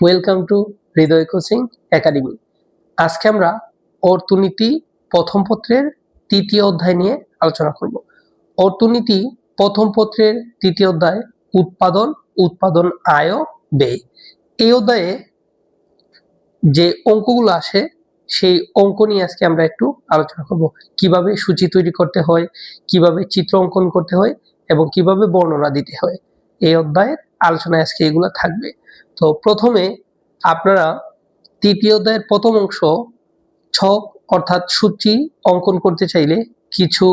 Welcome to Hriday coaching academy. আজকে আমরা অর্থনীতি প্রথম পত্রের তৃতীয় অধ্যায় নিয়ে আলোচনা করব। অর্থনীতি প্রথম পত্রের তৃতীয় অধ্যায় উৎপাদন, উৎপাদন আয়, ব্যয়। এই অধ্যায়ে যে অঙ্কগুলো আসে সেই অঙ্ক নিয়ে আজকে আমরা একটু আলোচনা করব। কিভাবে সূচি তৈরি করতে হয়, কিভাবে চিত্র অঙ্কন করতে হয় এবং কিভাবে বর্ণনা দিতে হয়, এই অধ্যায়ের আলোচনায় আজকে এগুলো থাকবে। তো প্রথমে আপনারা তৃতীয় অধ্যায়ের প্রথম অংশ ছক অর্থাৎ সূচি অঙ্কন করতে চাইলে কিছু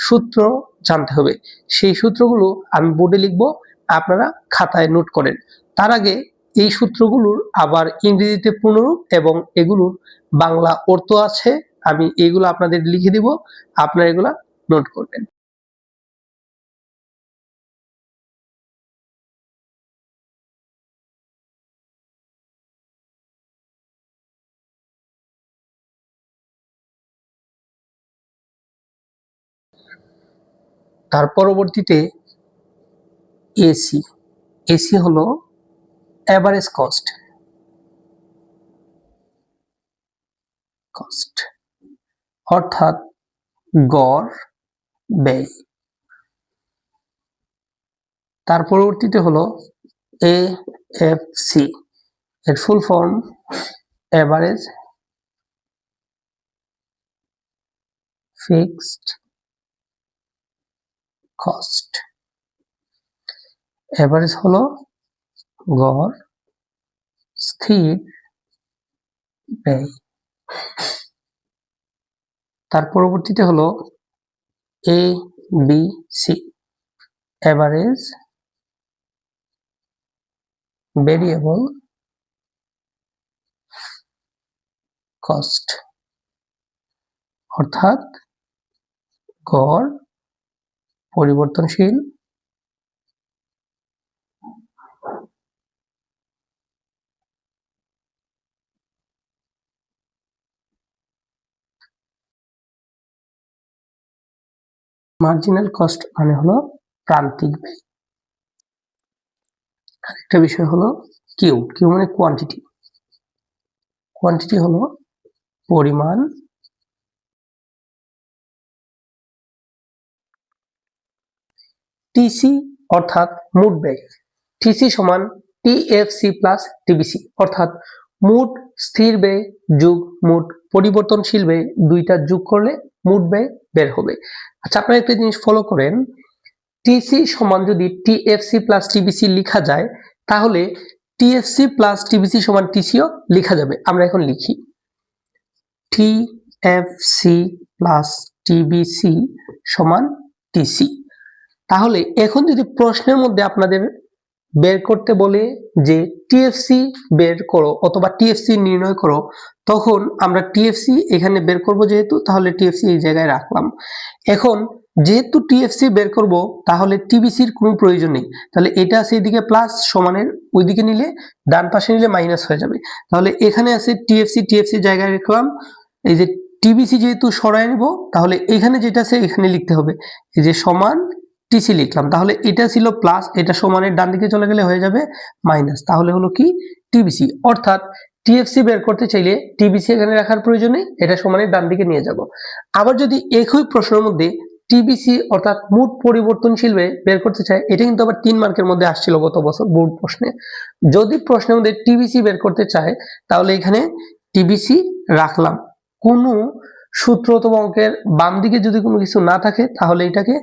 সূত্র জানতে হবে। সেই সূত্রগুলো আমি বোর্ডে লিখব, আপনারা খাতায় নোট করেন। তার আগে এই সূত্রগুলোর আবার ইংরেজিতে পুনরূপ এবং এগুলোর বাংলা অর্থ আছে, আমি এগুলো আপনাদের লিখে দিব, আপনারা এগুলা নোট করবেন। তার পরবর্তীতে এসি। এসি হলো এভারেজ কস্ট। অর্থাৎ গড় ব্যয়। তার পরবর্তীতে হলো এএফসি, এর full form average fixed cost. Average হলো গড় স্থির ব্যয়। তার পরবর্তীতে হলো এবিসি, এভারেজ ভেরিয়েবল কস্ট। অর্থাৎ গড় পরিবর্তনশীল মার্জিনাল কস্ট মানে হলো প্রান্তিক ব্যয়। আরেকটা বিষয় হলো কিউ। কিউ মানে কোয়ান্টিটি। কোয়ান্টিটি হলো পরিমাণ। টিসি অর্থাৎ মোট ব্যয়। টিসি সমান টিএফসি প্লাস টিবিসি, অর্থাৎ মোট স্থির ব্যয় যোগ মোট পরিবর্তনশীল ব্যয়, দুইটা যোগ করলে মোট ব্যয় বের হবে। আচ্ছা, আপনারা একটা জিনিস ফলো করেন, টিসি সমান যদি টিএফসি প্লাস টিবিসি লেখা যায় তাহলে টিএফসি প্লাস টিবিসি সমান টিসিও লেখা যাবে। আমরা এখন লিখি টিএফসি প্লাস টিবিসি সমান টিসি। তাহলে এখন যদি প্রশ্নের মধ্যে আপনাদের বের করতে বলে যে টিএফসি বের করো অথবা টিএফসি নির্ণয় করো, তখন আমরা টিএফসি এখানে বের করব যেহেতু, তাহলে টিএফসি এই জায়গায় রাখলাম। এখন যেহেতু টিএফসি বের করব তাহলে টিবিসির কোনো প্রয়োজন নেই, তাহলে এটা আছে এদিকে প্লাস, সমানের ওইদিকে নিলে ডান পাশে নিলে মাইনাস হয়ে যাবে। তাহলে এখানে আছে টিএফসি, টিএফসি জায়গায় রাখলাম। এই যে টিবিসি যেহেতু সরাই নেব, তাহলে এখানে যেটা আছে এখানে লিখতে হবে, এই যে সমান টিসি লিখলাম। তাহলে এটা ছিল প্লাস, এটা সমানের ডান দিকে চলে গেলে হয়ে যাবে মাইনাস, তাহলে হলো কি টিবিসি। অর্থাৎ টিএফসি বের করতে চাইলে টিবিসি এখানে রাখার প্রয়োজন নেই, এটা সমানের ডান দিকে নিয়ে যাব। আবার যদি একই প্রশ্নের মধ্যে টিবিসি অর্থাৎ মোট পরিবর্তনশীল ব্যয় বের করতে চায়, এটা কিন্তু আবার 3 মার্কের মধ্যে আসছিল গত বছর বোর্ড প্রশ্নে। যদি প্রশ্নের মধ্যে টিবিসি বের করতে চায় তাহলে এখানে টিবিসি রাখলাম। কোনো সূত্র অথবা অঙ্কের বাম দিকে যদি কোনো কিছু না থাকে তাহলে এটাকে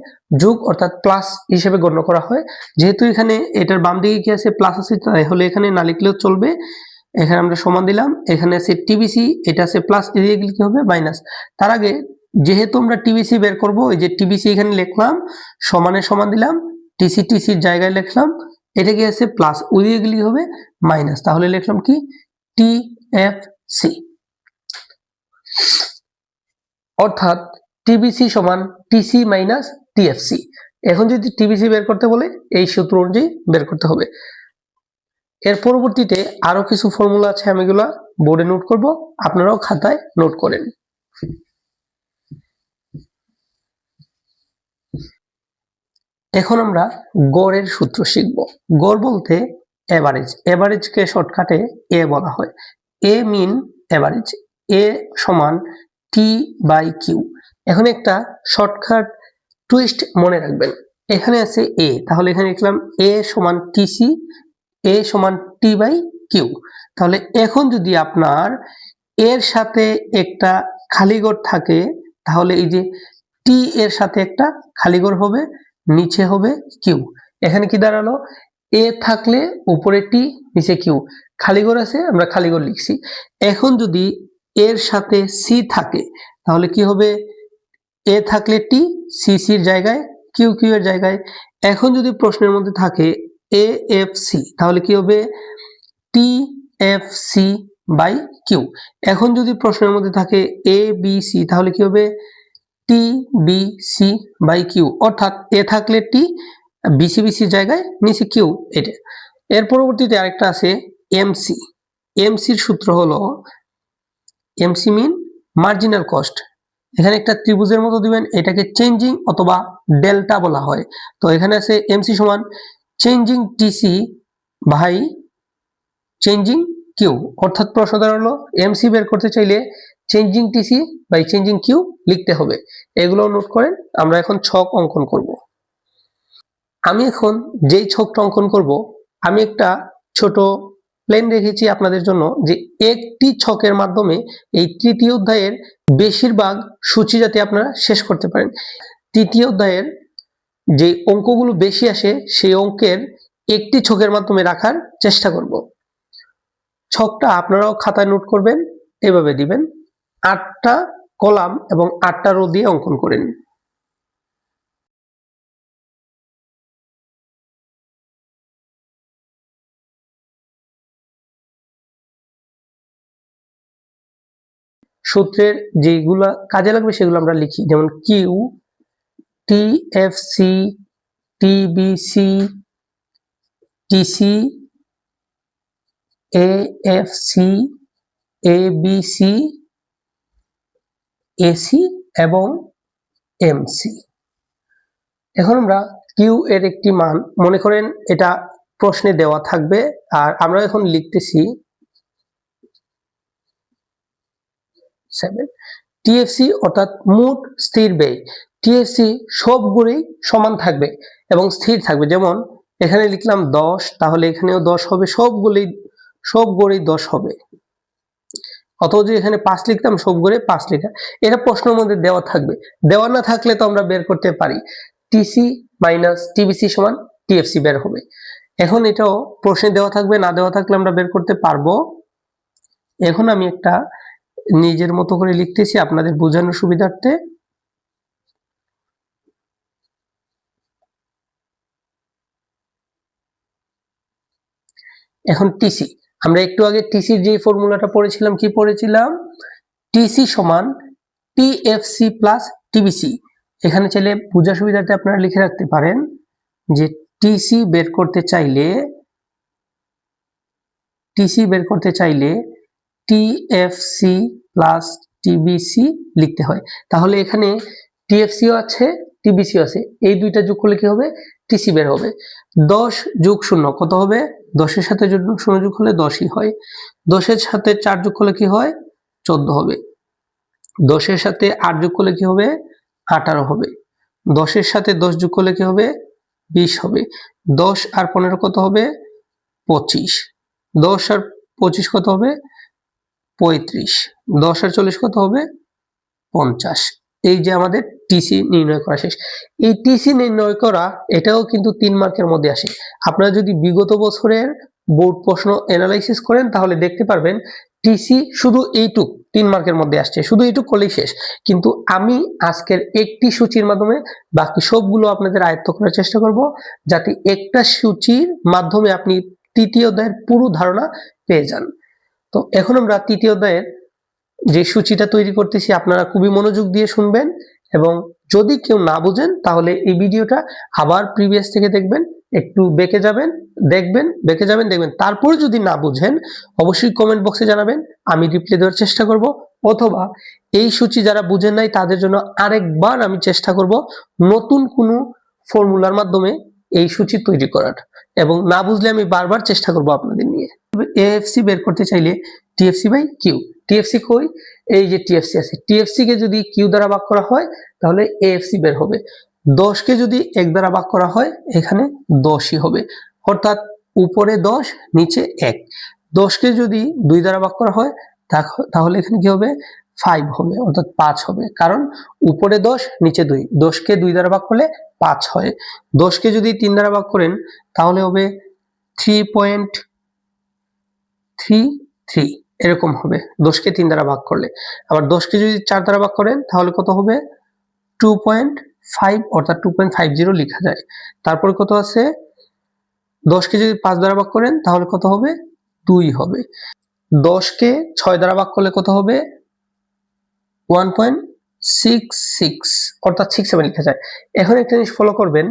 যোগ অর্থাৎ প্লাস হিসেবে গণ্য করা হয়। যেহেতু এখানে এটার বাম দিকে কি আছে, প্লাস আছে, তাহলে এখানে না লিখলেও চলবে। এখানে আমরা সমান দিলাম, এখানে আছে টিবিসি, এটা আছে প্লাস, এদিকে লিখতে হবে মাইনাস। তার আগে যেহেতু আমরা টিবিসি বের করব, এই যে টিবিসি এখানে লিখলাম, সমানে সমান দিলাম, টিসি টিসির জায়গায় লিখলাম, এটা কি আছে প্লাস, ওইদিকে লিখতে হবে মাইনাস, তাহলে লিখলাম কি টিএফসি। অর্থাৎ টিবিসি সমান টিসি মাইনাস টিএফসি। এখন যদি টিবিসি বের করতে বলে এই সূত্র অনুযায়ী বের করতে হবে। এর পরবর্তীতে আরো কিছু ফর্মুলা আছে, আমি এগুলা বোর্ডে নোট করব, আপনারাও খাতায় নোট করেন। এখন আমরা গড়ের সূত্র শিখব। গড় বলতে এভারেজ, এভারেজকে শর্টকাটে এ বলা হয়। এ মিন এভারেজ, এ সমান টি বাই কিউ। এখন একটা শর্টকাট টুইস্ট মনে রাখবেন, এখানে আছে এ, তাহলে এখানে লিখলাম এ সমান টিসি, এ সমান টি বাই কিউ। তাহলে এখন যদি আপনার এর সাথে একটা খালিঘর থাকে, তাহলে এই যে টি এর সাথে একটা খালিঘর হবে, নিচে হবে কিউ। এখানে কি দাঁড়ালো, এ থাকলে উপরে টি, নিচে কিউ, খালিঘর আছে আমরা খালিঘর লিখছি। এখন যদি এর সাথে সি থাকে, তাহলে কি হবে, এ থাকলে টি, সি সির জায়গায়, কিউ কিউ এর জায়গায়। এখন যদি প্রশ্নের মধ্যে থাকে এ এফ সি, তাহলে কি হবে, T F C by Q. এখন যদি প্রশ্নের মধ্যে থাকে এ বি সি, তাহলে কি হবে, T B C by Q. অর্থাৎ এ থাকলে টি, বিসি বিসির জায়গায়, নিচে কিউ। এটা এর পরবর্তীতে আরেকটা আছে এমসি। এমসির সূত্র হলো এমসি মিন মার্জিনাল কস্ট। এখানে একটা ত্রিভুজের মতো দিবেন, এটাকে চেঞ্জিং অথবা ডেল্টা বলা হয়। তো এখানে আছে এমসি সমান changing TC by changing Q. অর্থাৎ প্রশ্ন দাঁড়ালো এমসি বের করতে চাইলে changing TC by changing Q লিখতে হবে। এগুলো নোট করেন। আমরা এখন ছক অঙ্কন করব। আমি এখন যেই ছকটা অঙ্কন করব, আমি একটা ছোট প্লেন রেখেছি আপনাদের জন্য, যে একটি ছকের মাধ্যমে এই তৃতীয় অধ্যায়ের বেশিরভাগ সূচি যাতে আপনারা শেষ করতে পারেন। তৃতীয় অধ্যায়ের যে অঙ্কগুলো বেশি আসে, সেই অঙ্কের একটি ছকের মাধ্যমে রাখার চেষ্টা করব। ছকটা আপনারাও খাতায় নোট করবেন, এভাবে দিবেন 8টা কলাম এবং 8টা রো দিয়ে অঙ্কন করেন। সূত্রের যেগুলা কাজে লাগবে সেগুলো আমরা লিখি, যেমন Q, T F C, T B C, TC, A F C, A B C, AC এবং এমসি। এখন আমরা কিউ এর একটি মান মনে করেন, এটা প্রশ্নে দেওয়া থাকবে, আর আমরা এখন লিখতেছি 7। টিএফসি অর্থাৎ মোট স্থির ব্যয়, টিএফসি সবগুলোই সমান থাকবে এবং স্থির থাকবে। যেমন এখানে লিখলাম 10, তাহলে এখানেও 10 হবে, সবগুলোই 10 হবে। অথবা যদি এখানে 5 লিখতাম, সবগুলো 5 লেখা। এটা প্রশ্নের মধ্যে দেওয়া থাকবে, দেওয়া না থাকলে তো আমরা বের করতে পারি, টিসি মাইনাস টিবিসি সমান টিএফসি বের হবে। এখন এটাও প্রশ্নে দেওয়া থাকবে, না দেওয়া থাকলে আমরা বের করতে পারবো। এখন আমি একটা নিজের মতো করে লিখতেছি আপনাদের বোঝানোর সুবিধার্থে। এখন টিসি, আমরা একটু আগে টিসির যে ফর্মুলাটা পড়েছিলাম, কি পড়েছিলাম, টিসি সমান টিএফসি প্লাস টিবিসি। এখানে চাইলে বোঝার সুবিধার্থে আপনারা লিখে রাখতে পারেন যে টিসি বের করতে চাইলে টিএফসি প্লাস টিবিসি লিখতে হয়। তাহলে এখানে টিএফসিও আছে, টিবিসিও আছে, এই দুইটা যোগ করলে কি হবে, টিসি বের হবে। 10 যোগ 0 কত হবে, 10 এর সাথে 0 যোগ হলে 10ই হয়। 10 এর সাথে 4 যোগ করলে কি হয়, 14 হবে। 10 এর সাথে 8 যোগ করলে কি হবে, 18 হবে। 10 এর সাথে 10 যোগ করলে কি হবে, 20 হবে। 10 আর 15 কত হবে, 25। 10 আর 25 কত হবে, 35। 10 আর 40 কত হবে, 50। এই যে আমাদের টিসি নির্ণয় করা শেষ। এই টিসি নির্ণয় করা, এটাও কিন্তু 3 মার্কের মধ্যে আসে। আপনারা যদি বিগত বছরের বোর্ড প্রশ্ন অ্যানালাইসিস করেন, তাহলে দেখতে পারবেন টিসি শুধু এইটুক 3 মার্কের মধ্যে আসছে, শুধু এইটুক করলেই শেষ। কিন্তু আমি আজকের একটি সূচির মাধ্যমে বাকি সবগুলো আপনাদের আয়ত্ত করার চেষ্টা করব, যাতে একটা সূচির মাধ্যমে আপনি তৃতীয় অধ্যায়ের পুরো ধারণা পেয়ে যান। তো এখন আমরা তৃতীয় অধ্যায়ের যে সূচিটা তৈরি করতেছি, আপনারা খুবই মনোযোগ দিয়ে শুনবেন, এবং যদি কেউ না বুঝেন তাহলে এই ভিডিওটা আবার প্রিভিয়াস থেকে দেখবেন, একটু বেঁকে যাবেন, দেখবেন, তারপরে যদি না বুঝেন অবশ্যই কমেন্ট বক্সে জানাবেন, আমি রিপ্লাই দেওয়ার চেষ্টা করব। অথবা এই সূচি যারা বুঝেন নাই তাদের জন্য আরেকবার আমি চেষ্টা করব নতুন কোনো ফর্মুলার মাধ্যমে এই সূচি তৈরি করার, এবং না বুঝলে আমি বারবার চেষ্টা করব আপনাদের নিয়ে। এএফসি বের করতে চাইলে টিএফসি বাই কিউ, টিএফসি কই, এই যে টিএফসি আছে, টিএফসি কে যদি কিউ দ্বারা ভাগ করা হয় তাহলে এএফসি বের হবে। 10 কে যদি 1 দ্বারা ভাগ করা হয় এখানে 10ই হবে, অর্থাৎ উপরে 10 নিচে 1। 10 কে যদি 2 দ্বারা ভাগ করা হয় তাহলে এখানে কি হবে, 5 হবে, অর্থাৎ 5 হবে, কারণ উপরে 10 নিচে 2, 10 কে 2 দ্বারা ভাগ করলে 5 হয়। 10 কে যদি 3 দ্বারা ভাগ করেন তাহলে হবে 3.33 এরকম হবে 10 কে 3 দ্বারা ভাগ করলে। আবার 10 কে যদি 4 দ্বারা ভাগ করেন তাহলে কত হবে, 2.5, অর্থাৎ 2.50 লেখা যায়। তারপর কত আছে, 10 কে যদি 5 দ্বারা ভাগ করেন তাহলে কত হবে, 2 হবে। 10 কে 6 দ্বারা ভাগ করলে কত হবে, 1.66, অর্থাৎ 67 লেখা যায়। এখন একটা জিনিস ফলো করবেন,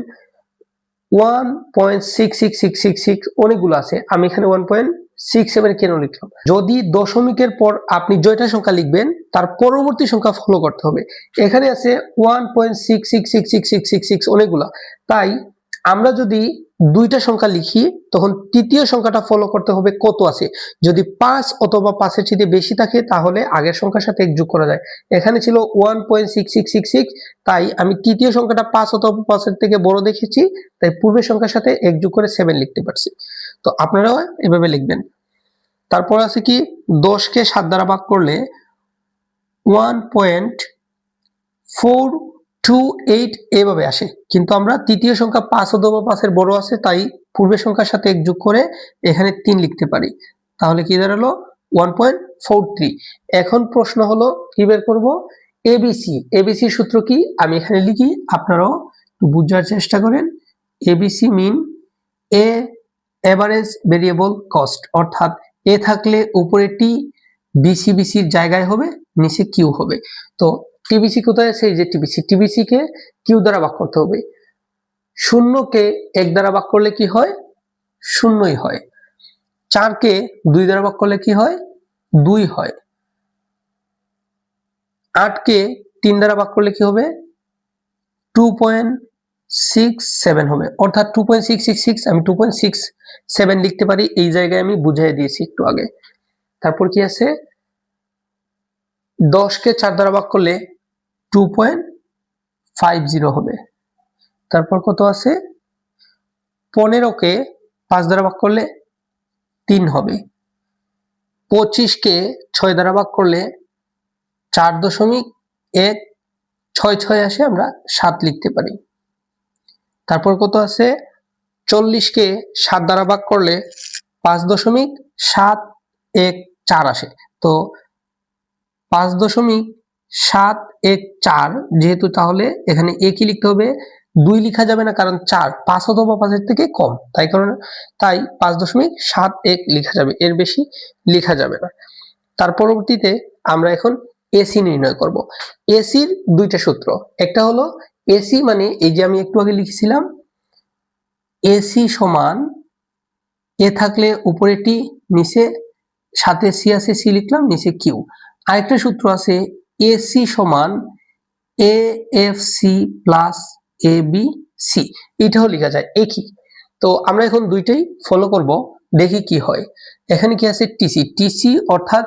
1.66666 অনেকগুলো আছে, আমি এখানে 1.67 কেন লিখলাম, যদি দশমিকের পর আপনি জয়টা সংখ্যা লিখবেন তার পরবর্তী সংখ্যা ফলো করতে হবে। এখানে আছে 1.6666666 অনেকগুলা, তাই আমরা যদি দুইটা সংখ্যা লিখি তখন তৃতীয় সংখ্যাটা ফলো করতে হবে কত আছে। যদি 5 অথবা 5-এর চেয়ে বেশি থাকে তাহলে আগের সংখ্যার সাথে এক যোগ করা যায়। এখানে ছিল 1.6666, তাই আমি তৃতীয় সংখ্যাটা 5 অথবা 5-এর থেকে বড় দেখেছি, তাই পূর্বের সংখ্যার সাথে এক যোগ করে 7 লিখতে পারছি। তো আপনারাও এভাবে লিখবেন। তারপর আছে কি, 10 কে 7 দ্বারা ভাগ করলে 1.428 এভাবে আসে, কিন্তু আমরা তৃতীয় সংখ্যা 5 অথবা 5-এর বড় আছে তাই পূর্বের সংখ্যার সাথে এক যোগ করে এখানে 3 লিখতে পারি, তাহলে কি দাঁড়ালো 1.43। এখন প্রশ্ন হলো কি বের করব, এবিসি। এবিসি সূত্র কি আমি এখানে লিখি, আপনারাও বুঝার চেষ্টা করেন। এবিসি মিন এ এভারেজ ভেরিয়েবল কস্ট, অর্থাৎ এ থাকলে উপরে টি, বিসি বিসির জায়গায় হবে, নিচে কিউ হবে। তো টিবিসি কোথায় আছে, এই যে টিবিসি, টিবিসি কে কিউ দ্বারা ভাগ করতে হবে। 0 কে 1 দ্বারা ভাগ করলে কি হয়, 0ই হয়। 4 কে 2 দ্বারা ভাগ করলে কি হয়, 2 হয়। 8 কে 3 দ্বারা ভাগ করলে কি হবে, 2.67 হবে, অর্থাৎ 2.666 আমি 2.67 লিখতে পারি, এই জায়গায় আমি বুঝিয়ে দিয়েছি একটু আগে। তারপর কি আছে, 10 কে 4 দ্বারা ভাগ করলে 2.50 হবে। তারপর কত আছে, 15 কে 5 দ্বারা ভাগ করলে 3 হবে। 25 কে 6 দ্বারা ভাগ করলে 4.166 আসে, আমরা 7 লিখতে পারি। তারপর কত আছে, 40 কে 7 দ্বারা ভাগ করলে 5.714 আসে। তো 5.714 যেহেতু, তাহলে এখানে একই লিখতে হবে, 2 লেখা যাবে না, কারণ 4 5 অথবা 5-এর থেকে কম, তাই 5.71 লেখা যাবে, এর বেশি লেখা যাবে না। তার পরবর্তীতে আমরা এখন এসি নির্ণয় করব। এসির দুইটা সূত্র, একটা হলো এসি মানে এই যে আমি একটু আগে লিখেছিলাম, এসি সমান এ থাকলে উপরে টি, নিচে সাথে সি আছে, সি লিখলাম, নিচে কিউ। আরেকটা সূত্র আছে এসি সমান A F C plus A B C, এটাও লেখা যায় একই। তো আমরা এখন দুইটাই ফলো করব, দেখি কি হয়। এখানে কি আছে, টিসি, টিসি অর্থাৎ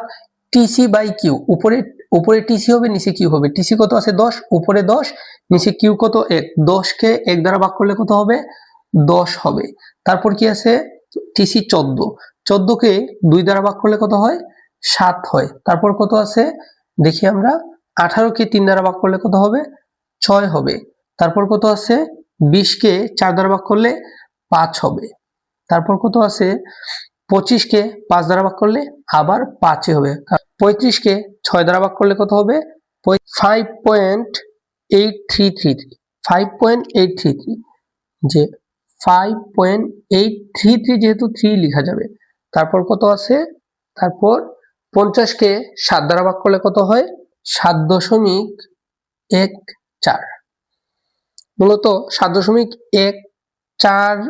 টিসি বাই কিউ, উপরে টিসি হবে, নিচে কিউ হবে। টিসি কত আছে, 10, উপরে 10, নিচে কিউ কত, 1। 10 কে 1 দ্বারা ভাগ করলে কত হবে, 10 হবে। তারপর কি আছে, টিসি 14, 14 কে 2 দ্বারা ভাগ করলে কত হয়, 7 হয়। তারপর কত আছে দেখি আমরা, 18 কে 3 দ্বারা ভাগ করলে কত হবে, 6 হবে। তারপর কত আছে, 20 কে 4 দ্বারা ভাগ করলে 5 হবে। তারপর কত আছে, 25 কে 5 দ্বারা ভাগ করলে আবার 5 হবে। 35 কে 6 দ্বারা ভাগ করলে কত হবে, 5.833, 5.833, যে 5.833 যেহেতু 3 লেখা যাবে। তারপর কত আছে, তারপর 50 কে 7 দ্বারা ভাগ করলে কত হয়, 7.14, মূলত 7.14,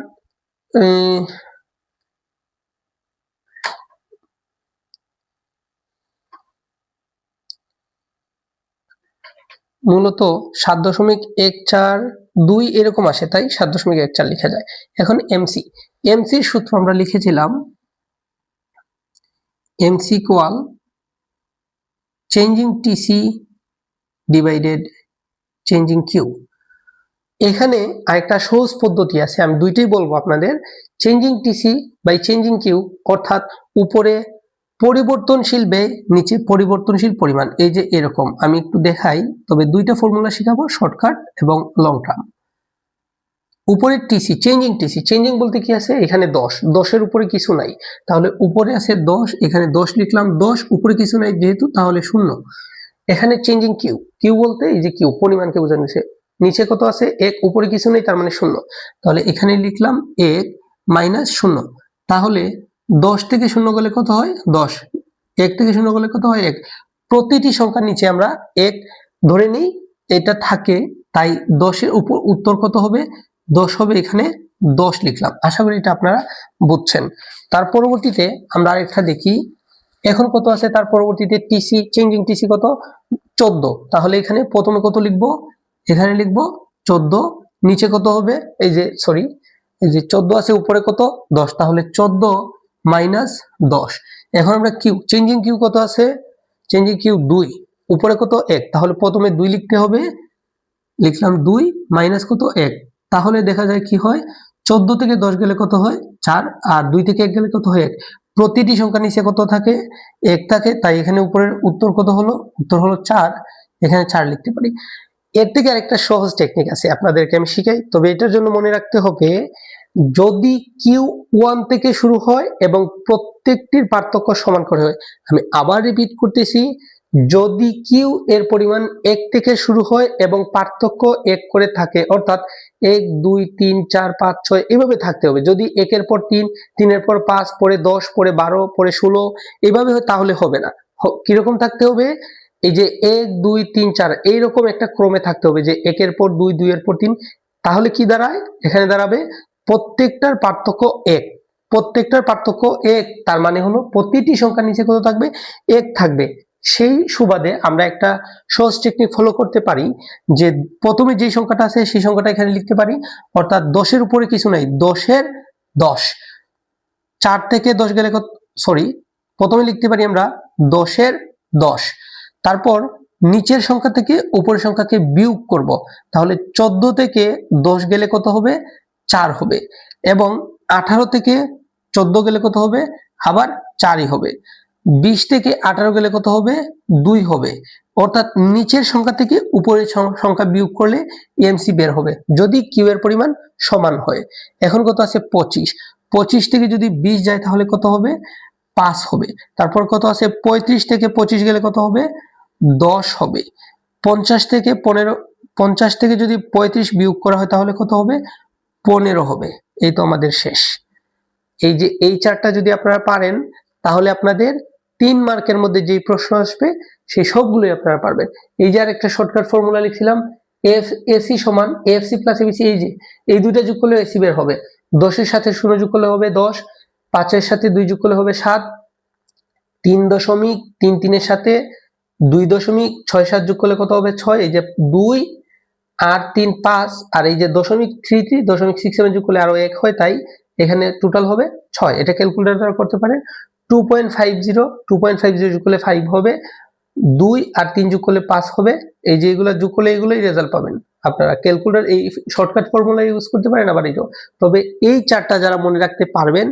মূলত 7.142 এরকম আসে, তাই 7.14 লেখা যায়। এখন এমসির সূত্র আমরা লিখেছিলাম MC equal changing TC divided changing Q. এখানে আরেকটা সহজ পদ্ধতি আছে, আমি দুইটাই বলবো আপনাদের। Changing TC by changing Q, অর্থাৎ উপরে পরিবর্তনশীল ব্যয়, নিচে পরিবর্তনশীল পরিমাণ। এই যে এরকম, আমি একটু দেখাই, তবে দুইটা ফর্মুলা শেখাবো, শর্টকাট এবং লং টার্ম। উপরে টিসি, চেঞ্জিং বলতে কি আছে, এখানে 10 এর উপরে কিছু নাই, তাহলে উপরে আছে 10, এখানে 10 লিখলাম, 10 উপরে কিছু নাই যেহেতু, তাহলে 0। এখানে চেঞ্জিং কিউ বলতে এই যে কিউ, পরিমাণকে বোঝাচ্ছে। নিচে কত আছে, 1, উপরে কিছু নেই, তার মানে 0। তাহলে এখানে লিখলাম 1 মাইনাস 0। তাহলে 10 থেকে 0 গেলে কত হয়, 10। 1 থেকে 0 গেলে কত হয়, 1। প্রতিটি সংখ্যার নিচে আমরা 1 ধরে নিই, এটা থাকে, তাই 10 এর উপর উত্তর কত হবে, 10 হবে। এখানে 10 লিখলাম। আশা করি এটা আপনারা বুঝছেন। তার পরবর্তীতে আমরা আরেকটা দেখি, এখন কত আছে, তার পরবর্তীতে টিসি, চেঞ্জিং টিসি কত, 14। তাহলে এখানে প্রথমে কত লিখবো, এখানে লিখবো 14, নিচে কত হবে, এই যে 14 আছে, উপরে কত, 10। তাহলে 14 মাইনাস 10। এখন আমরা চেঞ্জিং কিউ কত আছে, চেঞ্জিং কিউ 2, উপরে কত, 1। তাহলে প্রথমে 2 লিখতে হবে, লিখলাম 2 মাইনাস কত, 1। তাহলে দেখা যায় কি হয়, 14 থেকে 10 গেলে কত হয়, 4, আর 2 থেকে 1 গেলে কত হয়, 1। প্রতিটি সংখ্যা নিচে কত থাকে, 1 থাকে, তাই এখানে উপরের উত্তর কত হলো, উত্তর হলো 4। এখানে 4 লিখতে পারি। এর থেকে আরেকটা সহজ টেকনিক আছে, আপনাদেরকে আমি শিখাই, তবে এটার জন্য মনে রাখতে হবে, যদি কিউ 1 থেকে শুরু হয় এবং প্রত্যেকটির পার্থক্য সমান করে হয়। আমি আবার রিপিট করতেছি, যদি কিউ এর পরিমাণ 1 থেকে শুরু হয় এবং পার্থক্য 1 করে থাকে, অর্থাৎ 1 2 3 4 5 6 এভাবে থাকতে হবে। যদি 1 এর পর 3, 3 এর পর 5, পরে 10, পরে 12, পরে 16 এভাবে হয়, তাহলে হবে না। কিরকম থাকতে হবে, এই যে 1 2 3 4 এইরকম একটা ক্রমে থাকতে হবে, যে 1 এর পর 2, 2 এর পর 3। তাহলে কি দাঁড়ায়, এখানে দাঁড়াবে প্রত্যেকটার পার্থক্য 1, প্রত্যেকটার পার্থক্য 1, তার মানে হলো প্রতিটি সংখ্যার নিচে কত থাকবে, 1 থাকবে। সেই সুবাদে আমরা একটা সহজ টেকনিক ফলো করতে পারি, যে প্রথমে যে সংখ্যাটা আছে সেই সংখ্যাটা এখানে লিখতে পারি, অর্থাৎ 10 এর উপরে কিছু নাই, 10 এর 10। 4 থেকে 10 গেলে প্রথমে লিখতে পারি আমরা 10 এর 10। তারপর নিচের সংখ্যা থেকে উপরের সংখ্যাকে বিয়োগ করব, তাহলে 14 থেকে 10 গেলে কত হবে, 4 হবে। এবং 18 থেকে 14 গেলে কত হবে, আবার 4ই হবে। 20 থেকে 18 গেলে কত হবে, 2 হবে। অর্থাৎ নিচের সংখ্যা থেকে উপরের সংখ্যা বিয়োগ করলে এমসি বের হবে, যদি কিউ এর পরিমাণ সমান হয়। এখন কত আছে, 25। 25 থেকে যদি 20 যায় তাহলে কত হবে, 5 হবে। তারপর কত আছে, 35 থেকে 25 গেলে কত হবে, 10 হবে। 50 থেকে 15, 50 থেকে যদি 35 বিয়োগ করা হয় তাহলে কত হবে, 15 হবে। এই তো আমাদের শেষ। এই যে এই চারটা যদি আপনারা পারেন, তাহলে আপনাদের 3 মার্কের মধ্যে যেই প্রশ্ন আসবে সেই সবগুলোই আপনারা পারবেন। এই যে আরেকটা শর্টকাট ফর্মুলা লিখছিলাম, এসি সমান এএফসি প্লাস এবিসি, এই যে এই দুইটা যোগ করলে এসি বের হবে। 10 এর সাথে 0 যোগ করলে হবে 10, 5 এর সাথে 2 যোগ করলে হবে 7, 3.33 এর সাথে 2.67 যোগ করলে কত হবে, 6। এই যে 2 আর 3 5, আর এই যে 0.33.67 যোগ করলে আরো 1 হয়, তাই এখানে টোটাল হবে 6। এটা ক্যালকুলেটর দ্বারা করতে পারেন। 2.50 যোগ করলে 5 হবে, 2 আর 3 যোগ করলে 5 হবে। এই যে এগুলা যোগ করলে এগুলোই রেজাল্ট পাবেন। আপনারা ক্যালকুলেটর এই শর্টকাট ফর্মুলা ইউজ করতে পারেন, আবার এইটাও। তবে এই চারটা যারা মনে রাখতে পারবেন,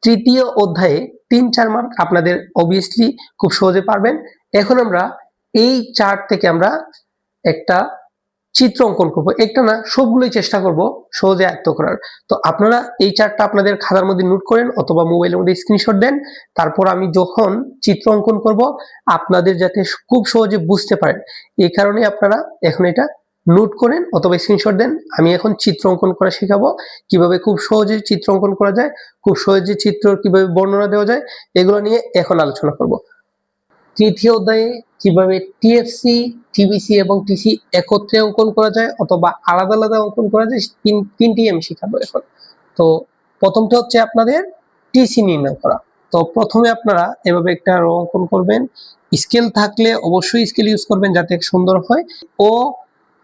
তৃতীয় অধ্যায়ে 3-4 মার্ক আপনাদের অবভিয়াসলি খুব সহজে পারবেন। এখন আমরা এই চার্ট থেকে আমরা একটা চিত্র অঙ্কন করব, একটা না সবগুলোই চেষ্টা করব সহজে আয়ত্ত করার। তো আপনারা এই চার্টটা আপনাদের খাতার মধ্যে নোট করেন অথবা মোবাইলের মধ্যে স্ক্রিনশট দেন। তারপর আমি যখন চিত্র অঙ্কন করব আপনাদের যাতে খুব সহজে বুঝতে পারেন, এই কারণে আপনারা এখন এটা নোট করেন অথবা স্ক্রিনশট দেন। আমি এখন চিত্র অঙ্কন করা শেখাবো, কিভাবে খুব সহজে চিত্র অঙ্কন করা যায়, খুব সহজে চিত্র কিভাবে বর্ণনা দেওয়া যায়, এগুলো নিয়ে এখন আলোচনা করব। তৃতীয় অধ্যায়ে কিভাবে টিএফসি, টিবিসি এবং টিসি একত্রে অঙ্কন করা যায় অথবা আলাদা আলাদা অঙ্কন করা যায়, তিনটি আমি শিখাবো এখন। তো প্রথমটা হচ্ছে আপনাদের টিসি নির্ণয় করা। তো প্রথমে আপনারা এভাবে একটা রো অঙ্কন করবেন। স্কেল থাকলে অবশ্যই স্কেল ইউজ করবেন যাতে সুন্দর হয়। ও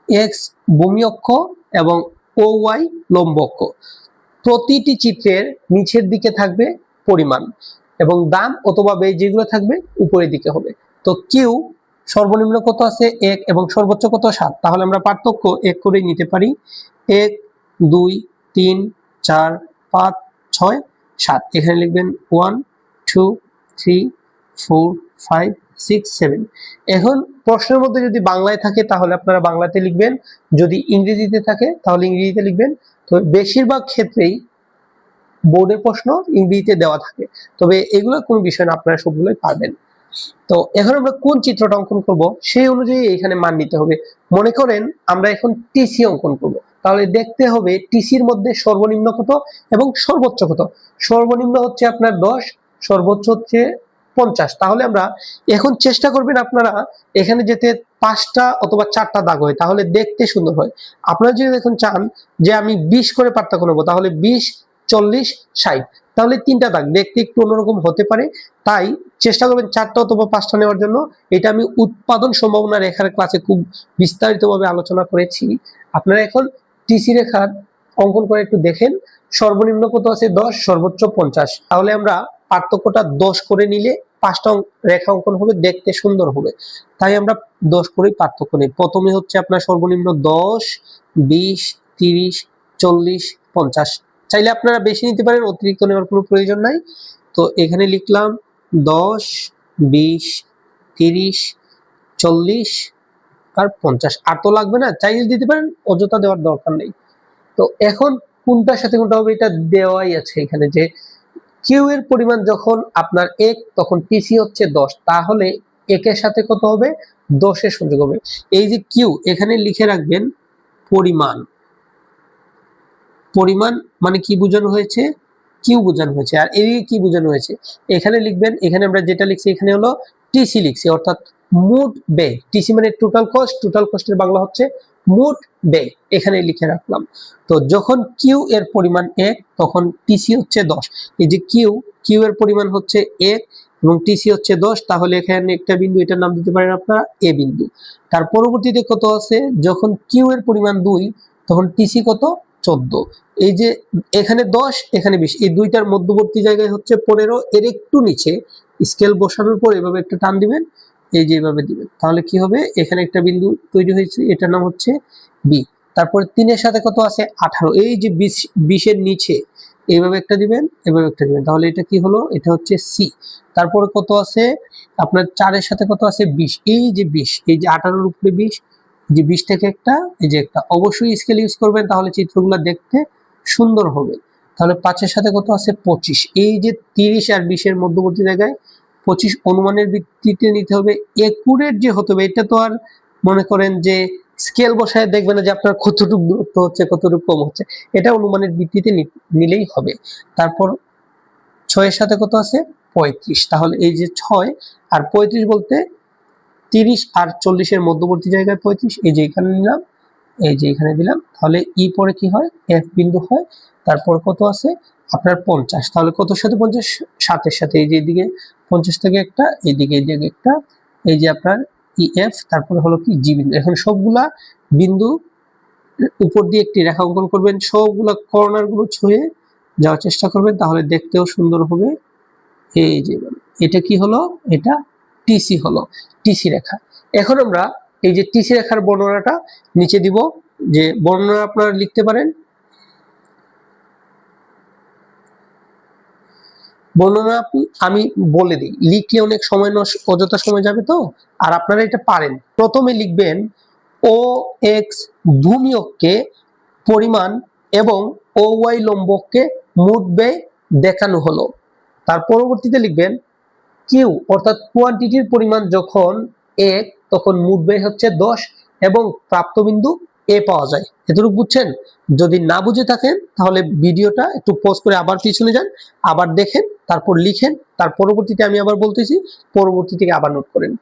এক্স ভূমি অক্ষ এবং ও ওয়াই লম্ব অক্ষ। প্রতিটি চিত্রের নিচের দিকে থাকবে পরিমাণ এবং দাম অথবা ব্যয় যেগুলো থাকবে উপরের দিকে হবে। তো কিউ সর্বনিম্ন কত আছে 1 এবং সর্বোচ্চ কত 7, তাহলে আমরা পার্থক্য 1 করে নিতে পারি। 1 2 3 4 5 6 7, এখানে লিখবেন 1 2 3 4 5 6 7। এখন প্রশ্নের মধ্যে যদি বাংলায় থাকে তাহলে আপনারা বাংলাতে লিখবেন, যদি ইংরেজিতে থাকে তাহলে ইংরেজিতে লিখবেন। তো বেশিরভাগ ক্ষেত্রেই বোর্ডের প্রশ্ন ইংরেজিতে দেওয়া থাকে, তবে এগুলো কোনো বিষয় না, আপনারা সবগুলোই পারবেন। তো এখন আমরা কোন চিত্রটা অঙ্কন করব সেই অনুযায়ী এখানে মান নিতে হবে। মনে করেন আমরা এখন টিসি অঙ্কন করব, তাহলে দেখতে হবে টিসির মধ্যে সর্বনিম্ন কত এবং সর্বোচ্চ কত। সর্বনিম্ন হচ্ছে আপনার 10, সর্বোচ্চ হচ্ছে 50। তাহলে আমরা এখন চেষ্টা করবেন আপনারা এখানে যেতে 5টা অথবা 4টা দাগ হয়, তাহলে দেখতে সুন্দর হয়। আপনারা যদি এখন চান যে আমি 20 করে পার্থক্য নেব, তাহলে 20 40 60, তাহলে 3টা দাগ দেখতে একটু অন্যরকম হতে পারে। তাই চেষ্টা করবেন 4টা অথবা 5টা নেওয়ার জন্য। এটা আমি উৎপাদন সম্ভাবনা রেখার ক্লাসে খুব বিস্তারিতভাবে আলোচনা করেছি। আপনারা এখন টিসি রেখার অঙ্কন করে একটু দেখেন, সর্বনিম্ন কত আছে 10, সর্বোচ্চ 50। তাহলে আমরা পার্থক্যটা 10 করে নিলে 5টা রেখা অঙ্কন হবে, দেখতে সুন্দর হবে। তাই আমরা 10 করেই পার্থক্য নেই। প্রথমে হচ্ছে আপনার সর্বনিম্ন 10 20 30 40 50। চাইলে আপনারা বেশি নিতে পারেন, অতিরিক্ত নেওয়ার কোনো প্রয়োজন নাই। তো এখানে লিখলাম 10 20 30 40 আর 50। আর তো লাগবে না, চাইলে দিতে পারেন, অযথা দেওয়ার দরকার নেই। তো এখন কোনটার সাথে কোনটা হবে এটা দেওয়াই আছে এখানে, যে কিউ এর পরিমাণ যখন আপনার 1 তখন টিসি হচ্ছে 10, তাহলে 1 এর সাথে কত হবে 10 এর সংযোগ হবে। এই যে কিউ এখানে লিখে রাখবেন পরিমাণ। পরিমাণ মানে কি বোঝানো হয়েছে, কিউ বোঝানো হয়েছে। আর এদিকে কি বোঝানো হয়েছে এখানে লিখবেন। এখানে আমরা যেটা লিখছি এখানে হলো টিসি লিখছি, অর্থাৎ মোট ব্যয়। টিসি মানে টোটাল কস্ট, টোটাল কস্টের বাংলা হচ্ছে মোট ব্যয়, এখানে লিখে রাখলাম। তো যখন কিউ এর পরিমাণ 1 তখন টিসি হচ্ছে 10। এই যে কিউ এর পরিমাণ হচ্ছে 1 এবং টিসি হচ্ছে 10, তাহলে এখানে একটা বিন্দু, এটার নাম দিতে পারেন আপনারা এ বিন্দু। তার পরবর্তীতে কত আছে, যখন কিউ এর পরিমাণ 2 তখন টিসি কত 14। এই যে এখানে 10 এখানে 20, এই দুইটার মধ্যবর্তী জায়গায় হচ্ছে 15, এর একটু নিচে স্কেল বসানোর পর এভাবে একটা টান দিবেন, এই যে এভাবে দিবেন, তাহলে কি হবে এখানে একটা বিন্দু তৈরি হয়েছে, এটার নাম হচ্ছে বি। তারপরে 3 এর সাথে কত আছে 18, এই যে 20 এর নিচে এইভাবে একটা দিবেন, এভাবে একটা দিবেন, তাহলে এটা কি হলো, এটা হচ্ছে সি। তারপরে কত আছে আপনার 4 এর সাথে কত আছে 20, এই যে 20, এই যে 18 এর উপরে 20, যে 20 থেকে একটা, এই যে একটা, অবশ্যই স্কেল ইউজ করবেন তাহলে চিত্রগুলো দেখতে সুন্দর হবে। তাহলে 5 এর সাথে কত আছে 25, এই যে 30 আর 20 এর মধ্যবর্তী জায়গায় 25 অনুমানের ভিত্তিতে নিতে হবে, একুরেট যে হতে হবে। এটা তো আর মনে করেন যে স্কেল বসায় দেখবেন না যে আপনার কতটুকু দূরত্ব হচ্ছে কতটুকু কম হচ্ছে, এটা অনুমানের ভিত্তিতে নিলেই হবে। তারপর 6 এর সাথে কত আছে 35, তাহলে এই যে 6 আর 35 বলতে 30 আর 40 এর মধ্যবর্তী জায়গায় 35, এই যে এখানে নিলাম, এই যে এখানে দিলাম, তাহলে ই পরে কি হয় এফ বিন্দু হয়। তারপর কত আছে আপনার 50, তাহলে কত সাথে 50 7 সাথে, এই যে এদিকে 50 থেকে একটা, এইদিকে এইদিকে একটা, এই যে আপনার ই এফ, তারপরে হলো কি জি বিন্দু। এখন সবগুলা বিন্দু উপর দিয়ে একটি রেখা অঙ্কন করবেন, সবগুলা কর্নার গুলো ছুঁয়ে যাওয়ার চেষ্টা করবেন, তাহলে দেখতেও সুন্দর হবে। এই যে এটা কি হলো, এটা টিসি হলো, টিসি রেখা। এখন আমরা এই যে টিসি রেখার বর্ণনাটা নিচে দিব, যে বর্ণনা আপনারা লিখতে পারেন। বর্ণনা আমি বলে দিই, লিখলে অনেক সময় অযথা সময় যাবে তো, আর আপনারা এটা পারেন। প্রথমে লিখবেন ও এক্স ভূমি অক্ষে পরিমাণ এবং ও ওয়াই লম্ব অক্ষে মোট ব্যয় দেখানো হলো। তার পরবর্তীতে লিখবেন কিউ অর্থাৎ কোয়ান্টিটির পরিমাণ যখন 1 তখন মোট ব্যয় হচ্ছে 10 এবং প্রাপ্ত বিন্দু এ পাওয়া যায়। এতটুকু বুঝছেন? যদি না বুঝে থাকেন তাহলে ভিডিওটা একটু পজ করে আবার পিছনে যান, আবার দেখেন, তারপর লিখেন, তার পরবর্তীতে আমি আবার বলতেছি, পরবর্তী থেকে আবার নোট করেন।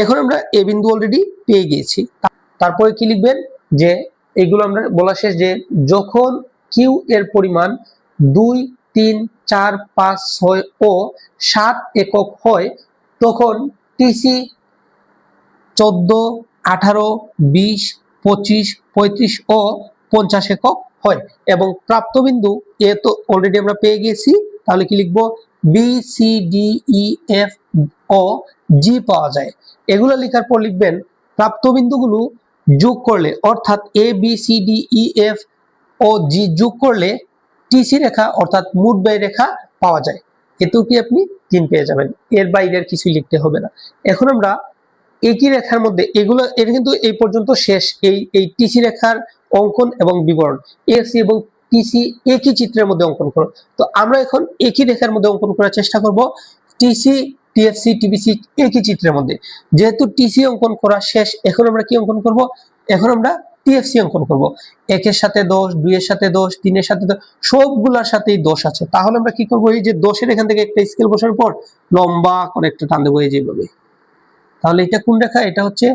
এখন আমরা এ বিন্দু অলরেডি পেয়ে গিয়েছি। তারপরে কি লিখবেন, যে এগুলো আমরা বলা শেষ, যে যখন কিউ এর পরিমাণ 2 3 4 5 6 ও 7 একক হয় তখন টিসি 14, 18, 20, 25, 35 ও 50 একক হয় এবং প্রাপ্তবিন্দু এ তো অলরেডি আমরা পেয়ে গেছি, তাহলে কি লিখবো B C D E F ও জি পাওয়া যায়। এগুলো লেখার পর লিখবেন প্রাপ্তবিন্দুগুলো যোগ করলে অর্থাৎ A B C D E F ও জি যোগ করলে টিসি রেখা অর্থাৎ মোট ব্যয় রেখা পাওয়া যায়। এতেও কি আপনি 3 পেয়ে যাবেন, এর বাইরে আর কিছুই লিখতে হবে না। এখন আমরা একই রেখার মধ্যে এগুলো, এটা কিন্তু এই পর্যন্ত শেষ, এই টিসি রেখার অঙ্কন এবং বিবরণ। এফসি এবং টিসি একই চিত্রের মধ্যে অঙ্কন করো। তো আমরা এখন একই রেখার মধ্যে অঙ্কন করার চেষ্টা করব, টিসি টিএফসি টিবিসি একই চিত্রের মধ্যে। যেহেতু টিসি অঙ্কন করা শেষ, এখন আমরা কি অঙ্কন করব, এখন আমরা টিএফসি অঙ্কন করব। 1 এর সাথে 10, 2 এর সাথে 10, 3 এর সাথে 10, সবগুলোর সাথেই 10 আছে। তাহলে আমরা কি করব, এই যে 10 এর এখান থেকে একটা স্কেল বসানোর পর লম্বা করে একটা টান দেবো এই যেভাবে। তাহলে এটা কোন রেখা, এটা হচ্ছে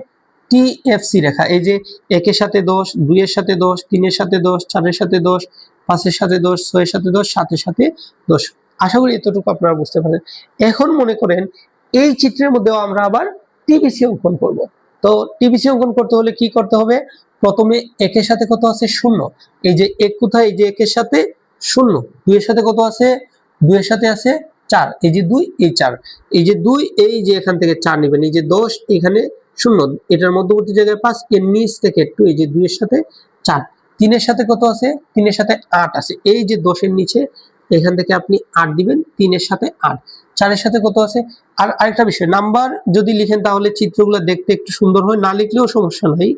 টিএফসি রেখা। এই যে 1 এর সাথে 10, 2 এর সাথে 10, 3 এর সাথে 10, 4 এর সাথে 10, 5 এর সাথে 10, 6 এর সাথে 10, 7 এর সাথে 10। আশা করি এতটুকু আপনারা বুঝতে পারেন। এখন মনে করেন এই চিত্রের মধ্যেও আমরা আবার টিবিসি অঙ্কন করব। তো টিবিসি অঙ্কন করতে হলে কি করতে হবে, প্রথমে 1 এর সাথে কত আছে 0, এই যে 1 কোথায়, এই যে 1 এর সাথে 0, 2 এর সাথে কত আছে, 2 এর সাথে আছে 4, এই যে 2, এই 4, এই যে 2, এই যে এখান থেকে 4 নেবেন, এই যে 10, এখানে 0, এটার মধ্যবর্তী জায়গায় 5, এর নিচ থেকে একটু, এই যে 2 এর সাথে 4, 3 এর সাথে কত আছে, 3 এর সাথে 8 আছে, এই যে 10 এর নিচে এখান থেকে আপনি 8 দিবেন, 3 এর সাথে 8, 4 এর সাথে কত আছে। আর আরেকটা বিষয়, নাম্বার যদি লিখেন তাহলে চিত্রগুলো দেখতে একটু সুন্দর হয়, না লিখলেও সমস্যা নাই,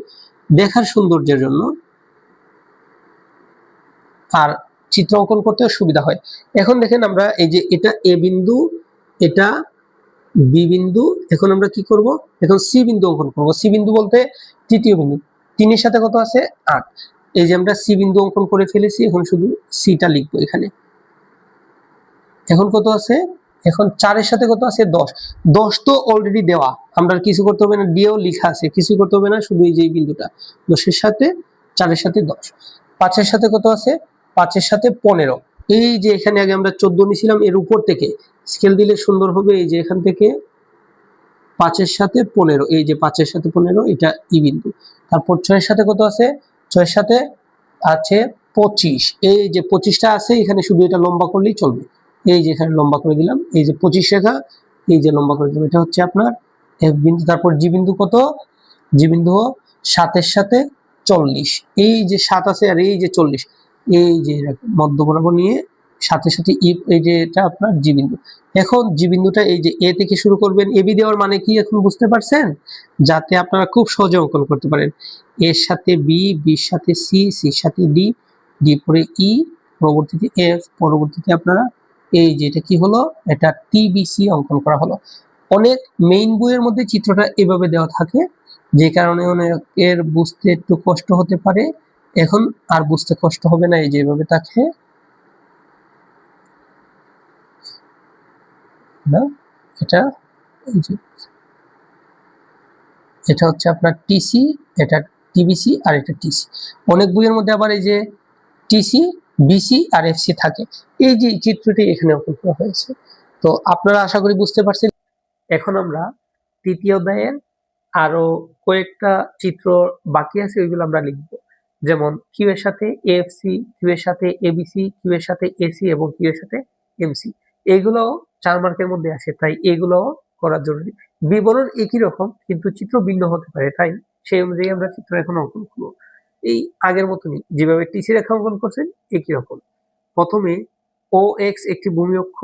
দেখার সৌন্দর্যের জন্য আর চিত্র অঙ্কন করতেও সুবিধা হয়। এখন দেখেন আমরা এই যে এটা এ বিন্দু, এটা বি বিন্দু, এখন আমরা কি করব, এখন সি বিন্দু অঙ্কন করব। সি বিন্দু বলতে তৃতীয় বিন্দু, 3 এর সাথে কত আছে 8, এই যে আমরা সি বিন্দু অঙ্কন করে ফেলেছি, এখন শুধু সিটা লিখবো এখানে। এখন কত আছে, এখন 4 এর সাথে কত আছে 10, 10 তো অলরেডি দেওয়া, আমরা কিছু করতে হবে না, দিয়েও লেখা আছে, কিছু করতে হবে না, শুধু এই যে বিন্দুটা 10 এর সাথে 4 এর সাথে 10, 5 এর সাথে কত আছে, 5 এর সাথে 15, এই যে এখানে আগে আমরা 14 নিছিলাম, এর উপর থেকে স্কেল দিলে সুন্দর হবে, এই যে এখান থেকে 5 এর সাথে 15, এই যে 5 এর সাথে 15, এটা ই বিন্দু। তারপর 6 এর সাথে কত আছে, 6 এর সাথে আছে 25, এই যে 25টা আছে এখানে, শুধু এটা লম্বা করলেই চলবে, এই যে এখানে লম্বা করে দিলাম, এই যে 25 রেখা, এই যে লম্বা করে দিলাম, এটা হচ্ছে আপনার এফ বিন্দু। তারপর জি বিন্দু কত, জি বিন্দু 7 এর সাথে 40, এই যে 7 আছে আর এই যে 40, এই যে মধ্য বরাবর নিয়ে 7 এর সাথে ই, এই যে এটা আপনার জি বিন্দু। এখন জি বিন্দুটা এই যে এ থেকে শুরু করবেন, এবি দেওয়ার মানে কি এখন বুঝতে পারছেন, যাতে আপনারা খুব সহজে অঙ্কন করতে পারেন। এর সাথে বি, বির সাথে সি, সির সাথে ডি, ডি পরে ই, পরবর্তীতে এফ, পরবর্তীতে আপনারা এই যে এটা কি হলো, এটা টিবিসি অঙ্কন করা হলো। অনেক মেইন বইয়ের মধ্যে চিত্রটা এভাবে দেওয়া থাকে, যে কারণে অনেকের বুঝতে একটু কষ্ট হতে পারে, এখন আর বুঝতে কষ্ট হবে না, এই যে এভাবে থাকে না, এটা এই যে এটা হচ্ছে আপনার টিসি, এটা টিবিসি আর এটা টিসি। অনেক বইয়ের মধ্যে আবার এই যে টিসি, বিসি আর এফসি থাকে, এই যে চিত্রটি এখানে অঙ্কন করা হয়েছে। তো আপনারা আশা করি বুঝতে পারছেন। এখন আমরা তৃতীয় অধ্যায়ের আরো কয়েকটা চিত্র বাকি আছে, ওইগুলো আমরা লিখব। যেমন কিউ এর সাথে এএফসি, কিউ এর সাথে এবিসি, কিউ এর সাথে এসি এবং কিউ এর সাথে এমসি, এগুলো 4 মার্কের মধ্যে আসে, তাই এগুলো করা জরুরি। বিবরণ একই রকম কিন্তু চিত্র ভিন্ন হতে পারে, তাই সেই অনুযায়ী আমরা চিত্র এখন অঙ্কন করব। এই আগের মতনই যেভাবে টিসি রেখা অঙ্কন করছেন একই রকম। প্রথমে ও এক্স একটি ভূমি অক্ষ,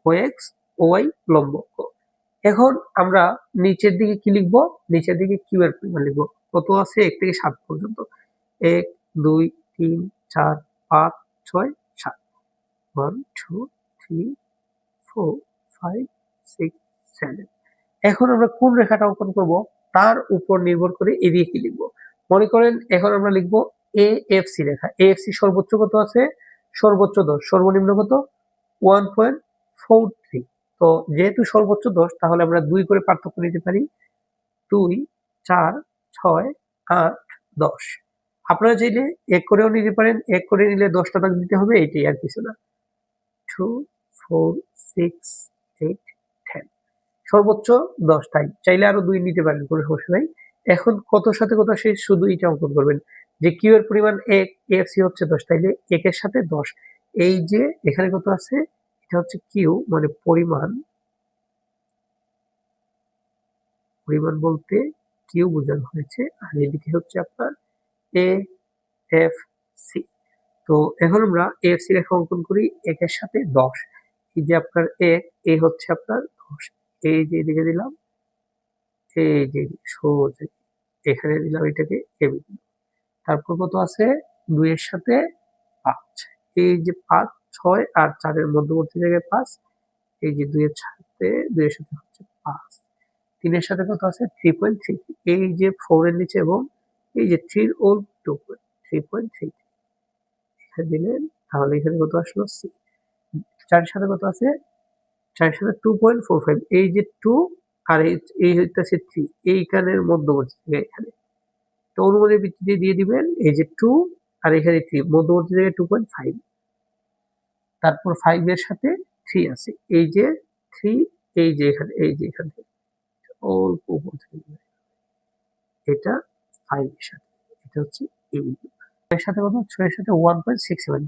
ও এক্স ও ওয়াই লম্ব অক্ষ। এখন আমরা নিচের দিকে কি লিখবো, নিচের দিকে কিউ এর পরিমাণ লিখবো, কত আছে 1 থেকে 7 পর্যন্ত, 1 2 3 4 5 6 7, 1 2 3 4 5 6 7। এখন আমরা কোন রেখাটা অঙ্কন করব তার উপর নির্ভর করে এদিকে কি লিখবো। মনে করেন এখন আমরা লিখবো এএফসি রেখা, এএফসি সর্বোচ্চ কত আছে, সর্বোচ্চ 10, সর্বনিম্ন কত 1.43। তো যেহেতু সর্বোচ্চ 10, তাহলে আমরা 2 করে পার্থক্য নিতে পারি, 2 4 6 8 10। আপনারা চাইলে 1 করেও নিতে পারেন, 1 করে নিলে 10টা দাগ দিতে হবে, এটাই আর কিছু না। 2 4 6 8 10। সর্বোচ্চ 10 টাইম, চাইলে আরো 2 নিতে পারেন, কোনো সমস্যা নাই। এখন কতর সাথে কত আসে শুধু এটা অঙ্কন করবেন যে কিউ এর পরিমাণ 1, এফসি হচ্ছে 10, তাইলে 1 এর সাথে 10, এই যে এখানে কত আছে, এটা হচ্ছে কিউ মানে পরিমাণ, পরিমাণ বলতে কিউ বোঝানো হয়েছে, আর এদিকে হচ্ছে আপনার এ এফ সি। তো এখন আমরা এফসি রেখা অঙ্কন করি 1 এর সাথে 10, এই যে আপনার 1, এ হচ্ছে আপনার 10, এই যে এদিকে দিলাম, এই যে সোজা এখানে দিলাম এটাকে এ বিন্দু। তারপর কত আছে 2 এর সাথে 5, এই যে 5, 6 আর 4 এর মধ্যবর্তী জায়গায় 5, এই যে 2 এর সাথে হচ্ছে 5, 3 এর সাথে কত আছে 3.3, এই যে 4 এর নিচে এবং এই যে 3 এর ওল 3.3 এখানে দিলেন, তাহলে এখানে কত আসলো সি। 4 এর সাথে কত আছে, 4 এর সাথে 2.45, এই যে 2 আর এই হইতাছে 3, এইখানের মধ্যবর্তী জায়গায় এখানে, তো অনুমানের ভিত্তিতে দিয়ে দিবেন এই যে 2 আর এখানে 3, মধ্যবর্তী জায়গায় 2.5, তারপর 5 এর সাথে 3 আছে, এই যে 3, এই যে এখানে, এই যে এখান থেকে অল্প উপর থেকে দিবেন, এটা 5 এর সাথে, এটা হচ্ছে এই বিন্দু। এর সাথে কত, 6 এর সাথে 1.67,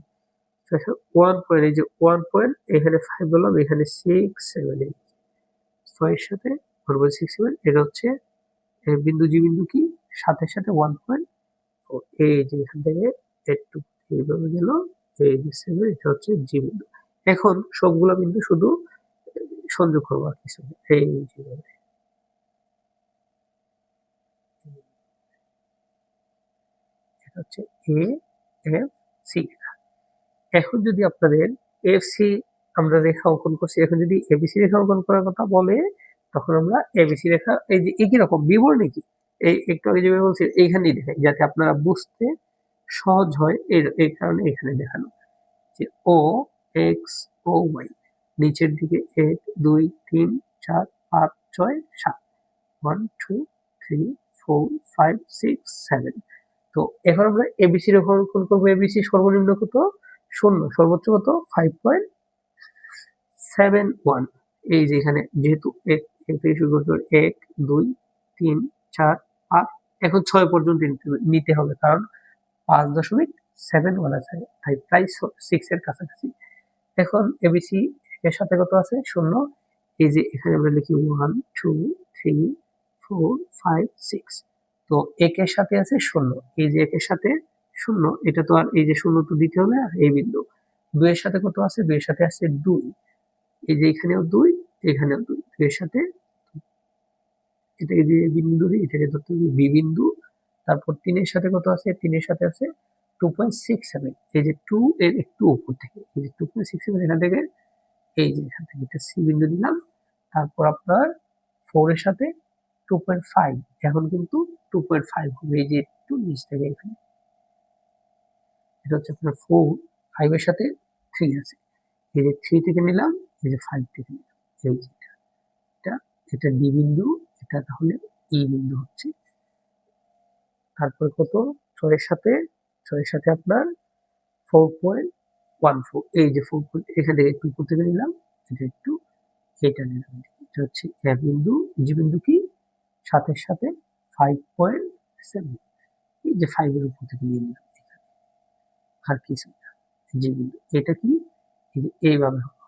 1 পয়েন্ট, এই যে 1 পয়েন্ট, এখানে 5 বললাম, এখানে 6 7 8, 6 এর সাথে 1.67, এটা হচ্ছে বিন্দু, জি বিন্দু কি 7 এর সাথে 1 ও এই যে এখান থেকে একটু এইভাবে গেল, এই যে 7, এটা হচ্ছে জি বিন্দু। এখন সবগুলো বিন্দু শুধু সংযোগ করবো আর কিছু না, এই যেভাবে, এটা হচ্ছে এ এফ সি। এখন যদি আপনাদের এফ সি আমরা রেখা অঙ্কন করছি, এখন যদি এবিসি রেখা অঙ্কন করার কথা বলে, তখন আমরা এবিসি রেখা, এই যে একই রকম বিবরণী কি, এই একটু আগে যেভাবে বলছি এইখানেই দেখাই, যাতে আপনারা বুঝতে সহজ হয়, এই কারণে এখানে দেখানো যে ও এক্স ও ওয়াই, নিচের দিকে 1 2 3 4 5 6 7, 1 2 3 4 5 6 7। তো এখন আমরা এবিসি রেখা অঙ্কন করবো, এবিসি সর্বনিম্ন কত 0, সর্বোচ্চ কত 5.71, এই যে এখানে যেহেতু 1 থেকে শুরু করতে 1 2 3 4 5, এখন 6 পর্যন্ত নিতে হবে, কারণ 5.71 আছে, তাই প্রায় 6 এর কাছাকাছি। এখন এবিসি এর সাথে কত আছে 0, এই যে এখানে আমরা লিখি 1 2 3 4 5 6, তো একের সাথে আছে 0, এই যে একের সাথে 0, এটা তো আর এই যে 0 তো দিতে হবে, আর এই বিন্দু 2 এর সাথে কত আছে, 2 এর সাথে আছে 2, এই যে এখানেও 2, এখানেও 2, 2 এর সাথে, এটাকে যে বিন্দু ধরি, এটাকে ধরতে হবে বি বিন্দু। তারপর 3 এর সাথে কত আছে, 3 এর সাথে আছে 2.67, এই যে 2 এর একটু উপর থেকে, এই যে 2.67 এখান থেকে, এই যে এখান থেকে একটা সি বিন্দু দিলাম। তারপর আপনার 4 এর সাথে 2.5, এখন কিন্তু 2.5 হবে, এই যে একটু নিচ থেকে এখানে, এটা হচ্ছে আপনার 4, 5 এর সাথে 3 আছে, এই যে 3 থেকে নিলাম, এই যে 5 থেকে নিলাম, এই যে এটা, এটা ডি বিন্দু, এটা তাহলে ই বিন্দু হচ্ছে। তারপর কত 6 এর সাথে, 6 এর সাথে আপনার 4.14, এই যে 4, এখান থেকে একটু উপর থেকে নিলাম, এটা একটু এটা নিলাম, এটা হচ্ছে এ বিন্দু, জি বিন্দু কি 7 এর সাথে 5.7, এই যে 5 এর উপর থেকে নিয়ে নিলাম, আর কিছু না, জি বিন্দু, এটা কি এই যে এইভাবে হবে,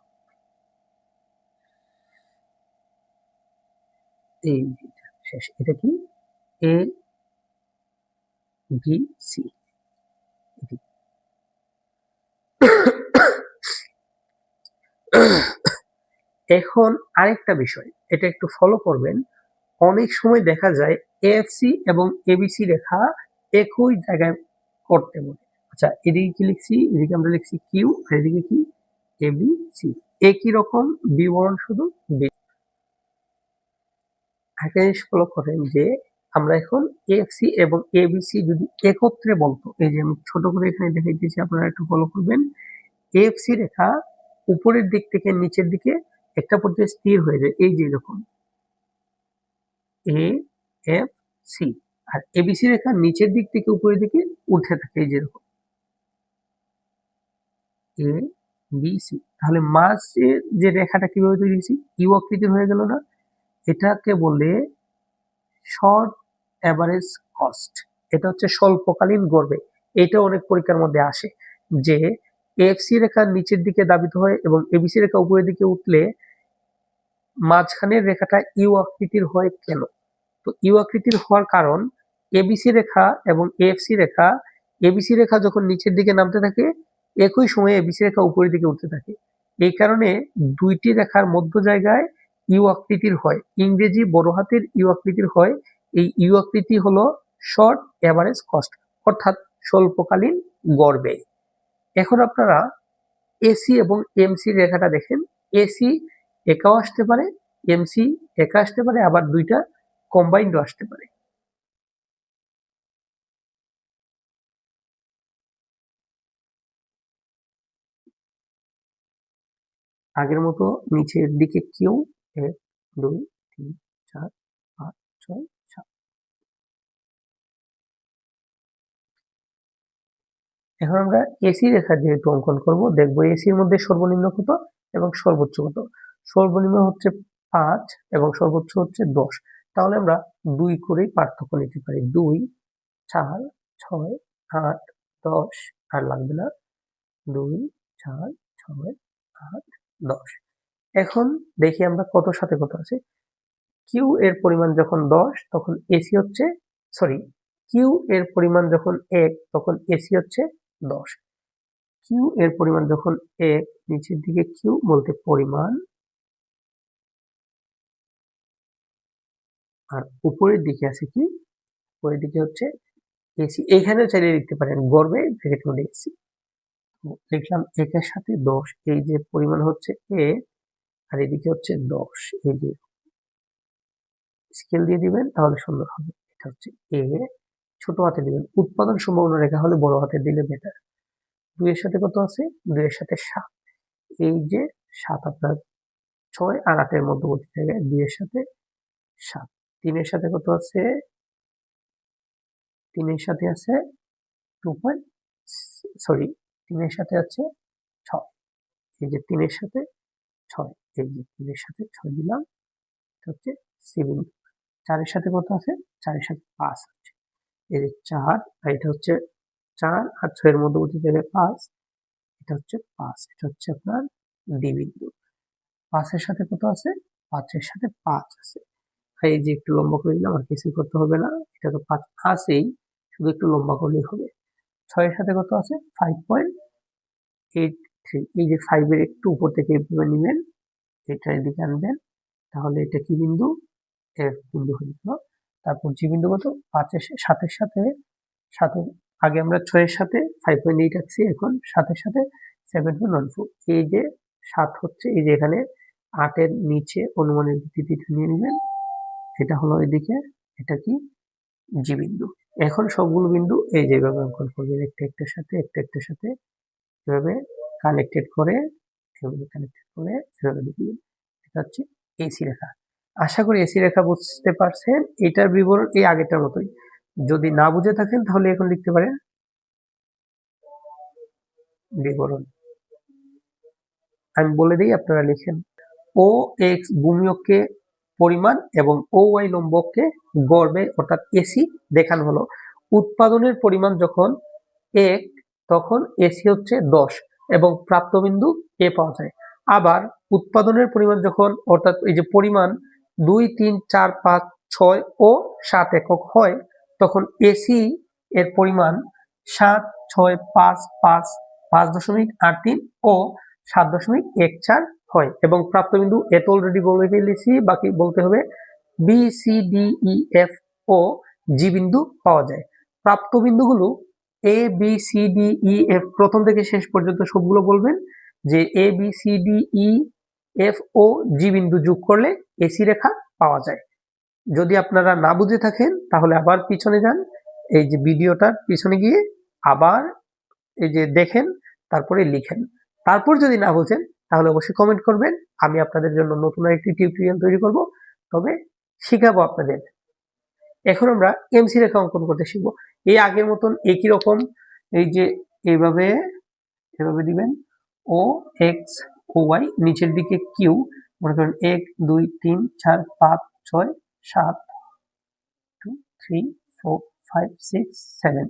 এই যে শেষ, এটা কি এ বি সি। এখন আরেকটা বিষয়, এটা একটু ফলো করবেন, অনেক সময় দেখা যায় এএফসি এবং এবিসি রেখা একই জায়গায় করতে বলে। আচ্ছা, এদিকে কি লিখছি, এদিকে আমরা লিখছি কিউ, আর এদিকে কি এবিসি, একই রকম বিবরণ, শুধু একটা জিনিস ফলো করেন যে আমরা এখন এএফসি এবং এবিসি যদি একত্রে বলতো, এই যে আমি ছোট করে এখানে দেখে দিয়েছি, আপনারা একটু ফলো করবেন, এএফসি রেখা উপরের দিক থেকে নিচের দিকে একটা পর্যায়ে স্থির হয়ে যায়, এই যে এরকম এ এফ সি, আর এবিসি রেখা নিচের দিক থেকে উপরের দিকে উঠে থাকে, এই যেরকম এ বি সি। তাহলে মাঝে যে রেখাটা কিভাবে তৈরি হয়েছে, ইউ আকৃতির হয়ে গেল না, এটাকে বলে শর্ট অ্যাভারেজ কস্ট। এটা হচ্ছে স্বল্পকালীন গড়। এটা অনেক পরীক্ষার মধ্যে আসে যে এএফসি রেখা নিচের দিকে দাবিত হয় এবং এবিসি রেখা উপরের দিকে উঠলে মাঝখানের রেখাটা ইউ আকৃতির হয় কেন? তো ইউ আকৃতির হওয়ার কারণ এবিসি রেখা এবং এবিসি রেখা যখন নিচের দিকে নামতে থাকে একই সময়ে এবিসি রেখা উপরের দিকে উঠতে থাকে। এই কারণে দুইটি রেখার মধ্য জায়গায় ইউ আকৃতির হয়, ইংরেজি বড় হাতের ইউ আকৃতির হয়। এই ইউ আকৃতি হলো শর্ট অ্যাভারেজ কস্ট, অর্থাৎ স্বল্পকালীন গড় ব্যয়। এখন আপনারা এসি এবং এমসি রেখাটা দেখেন, এসি একাও আসতে পারে, এমসি একা আসতে পারে, আবার দুইটা কম্বাইন্ডও আসতে পারে। আগের মতো নিচের দিকে কিউ 1 2 3 4 5 6 7। এখন আমরা এসি রেখা যেহেতু অঙ্কন করব, দেখবো এসির মধ্যে সর্বনিম্ন কত এবং সর্বোচ্চ কত। সর্বনিম্ন হচ্ছে 5 এবং সর্বোচ্চ হচ্ছে 10। তাহলে আমরা 2 করেই পার্থক্য নিতে পারি। 2 4 6 8 10, আর লাগবে না। 2 4 6 8 10। এখন দেখি আমরা কত সাথে কত আছে। কিউ এর পরিমাণ যখন 10 তখন এসি হচ্ছে, সরি, কিউ এর পরিমাণ যখন 1 তখন এসি হচ্ছে 10। কিউ এর পরিমাণ যখন 1, নিচের দিকে কিউ বলতে পরিমাণ, আর উপরের দিকে আছে কি, উপরের দিকে হচ্ছে এসি। এখানেও চাইলে লিখতে পারেন গড়বে ব্র্যাকেটের মধ্যে এসি। লিখলাম 1 এর সাথে 10, এই যে পরিমাণ হচ্ছে এ, আর এদিকে হচ্ছে 10। এই যে স্কেল দিয়ে দিবেন তাহলে সুন্দর হবে। এটা হচ্ছে এ, ছোট হাতে দিবেন। উৎপাদন সম্ভাবনা রেখা হলে বড় হাতে দিলে বেটার। 2 এর সাথে কত আছে? 2 এর সাথে 7। এই যে 7 আপনার 6 আর 8 এর মধ্যবর্তী জায়গায় 2 এর সাথে 7। 3 এর সাথে কত আছে? 3 এর সাথে আছে 2 সরি, 3 এর সাথে আছে 6। এই যে 3 এর সাথে 6, এই যে 3 এর সাথে 6 দিলাম, এটা হচ্ছে সি বিন্দু। 4 এর সাথে কত আছে? 4 এর সাথে 5 আছে। এই যে 4, আর এটা হচ্ছে 4 আর 6 এর মধ্যবর্তী জায়গায় 5, এটা হচ্ছে 5। এটা হচ্ছে আপনার ডি বিন্দু। 5 এর সাথে কত আছে? 5 এর সাথে 5 আছে। এই যে একটু লম্বা করে দিলাম, আর কিছুই করতে হবে না। এটা তো 5 আছেই, শুধু একটু লম্বা করলেই হবে। 6 এর সাথে কত আছে? 5.83। এই যে 5 এর একটু উপর থেকে এইভাবে নিবেন, এটা এদিকে আনবেন, তাহলে এটা কি বিন্দু? এফ বিন্দু হয়ে গেল। তারপর জি বিন্দু কত? 5 এর 7 এর সাথে 7 এর আগে আমরা 6 এর সাথে 5.8 রাখছি, এখন 7 এর সাথে 7.14। এই যে 7 হচ্ছে এই যে এখানে 8 এর নিচে অনুমানের ভিত্তিতে নিয়ে নেবেন, এটা হলো এদিকে, এটা কি? জি বিন্দু। এখন সবগুলো বিন্দু এই যে এভাবে অঙ্কন করবেন, একটা একটার সাথে একটা একটার সাথে এভাবে কানেক্টেড করে, এভাবে কানেক্টেড করে এভাবে লিখবেন। এটা হচ্ছে এসি রেখা। আশা করি এসি রেখা বুঝতে পারছেন। এটার বিবরণ এই আগেরটার মতোই। যদি না বুঝে থাকেন তাহলে এখন লিখতে পারেন বিবরণ। আমি বলে দিই, আপনারা লিখেন। ও এক্স ভূমি অক্ষে পরিমাণ এবং ও ওয়াই লম্ব অক্ষে গড় ব্যয় অর্থাৎ এসি দেখানো হলো। উৎপাদনের পরিমাণ যখন 1 তখন এসি হচ্ছে 10 এবং প্রাপ্ত বিন্দু এ পাওয়া যায়। আবার উৎপাদনের পরিমাণ যখন, অর্থাৎ এই যে পরিমাণ 2 3 4 5 6 ও 7 একক হয়, তখন এসি এর পরিমাণ 7 6 5 5 5.83 ও 7.14 হয় এবং প্রাপ্ত বিন্দু এত অলরেডি বলে ফেলেছি, বাকি বলতে হবে B C D E F ও জি বিন্দু পাওয়া যায়। প্রাপ্ত বিন্দুগুলো A B C D E F প্রথম থেকে শেষ পর্যন্ত সবগুলো বলবেন যে A B C D E F ও জি বিন্দু যোগ করলে এসি রেখা পাওয়া যায়। যদি আপনারা না বুঝে থাকেন তাহলে আবার পিছনে যান, এই যে ভিডিওটার পিছনে গিয়ে আবার এই যে দেখেন, তারপরে লিখেন। তারপর যদি না বুঝেন তাহলে অবশ্যই কমেন্ট করবেন, আমি আপনাদের জন্য নতুন একটি টিউটোরিয়াল তৈরি করব, তবে শিখাবো আপনাদের। এখন আমরা এমসি রেখা অঙ্কন করতে শিখবো। এই আগের মতন একই রকম, এই যে এইভাবে এভাবে দিবেন ও এক্স ও ওয়াই, নিচের দিকে কিউ, মনে করেন 1 2 3 4 5 6 7 2 3 4 5 6 7